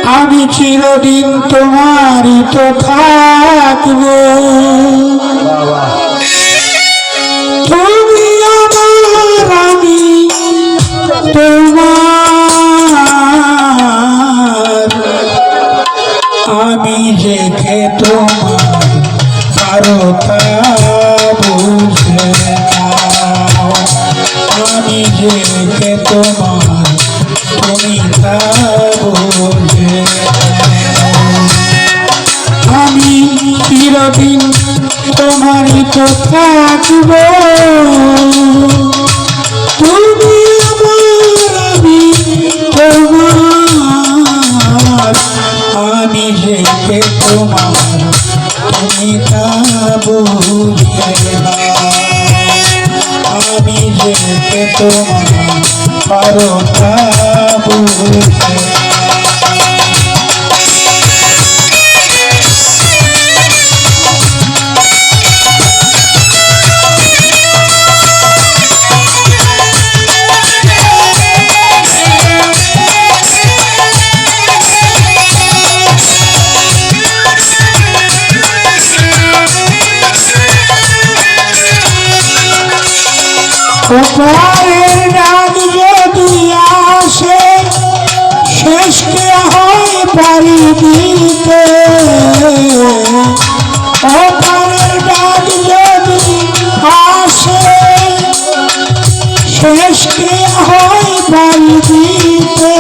আমি চিরদিন তোমারই তো থাকবো। তুমি আমার, আমি তোমার। আমি যেতে তোমার আরো তা বুঝে নাও। আমি যেতে তোমার তুমি তা বুঝে নাও। আমি চিরদিন তোমারই তো থাকবো। তুমি আমার, আমি তোমার। আমি যেতে তোমার তুমি তা বুঝে নাও। আমি যেতে তোমার পারো তা বুঝে ওপারের ডাক যদি আসে শেষকে হয় পারি দিতে। ওপারের ডাক যদি আসে শেষকে হয় পারি দিতে।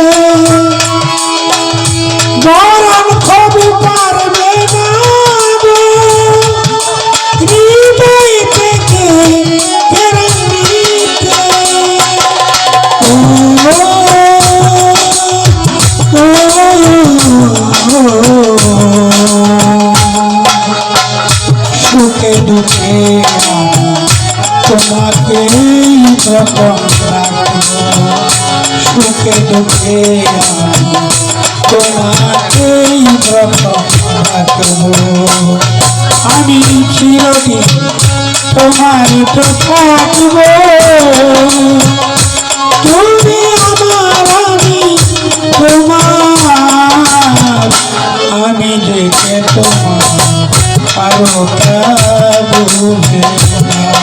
গরম কবি পারবে না হৃদয় থেকে সুখে দুঃখে তোমাকেই প্রথম রাখবো। সুখে দুঃখে তোমাকেই প্রথম রাখবো। আমি চিরদিন তোমারই তো থাকবো। তুমি আমার, আমি তোমার। আমি যেতে তোমার পারো তা বুঝে নাও।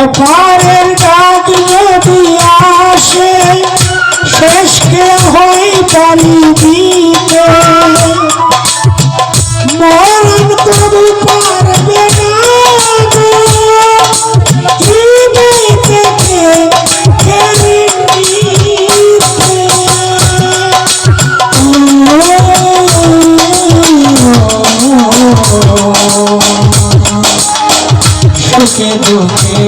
অপারের ডাক যদি আসে শেষকে হই পারি দিতে। মরণ কবু পারবে না হৃদয় থেকে কেড়ে নিতে। সুখে দুঃখে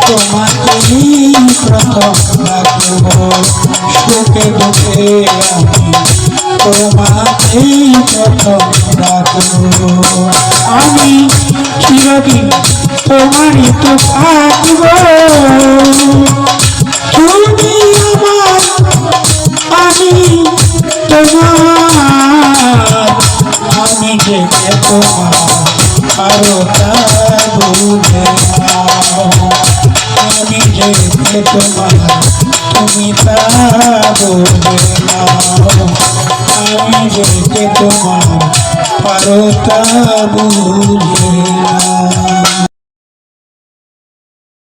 তোমাকেই প্রথম রাখবো। সুখে দুঃখে তোমাকেই প্রথম রাখবো। আমি চিরদিন তোমারই তো থাকবো। তুমি আমার, আমি তোমার। আমি যেতে তোমার আরো তা বুঝে নাও। আমি যেতে তোমার তুমি তা বুঝে নাও। আমি যেতে তোমার পারো তা বুঝে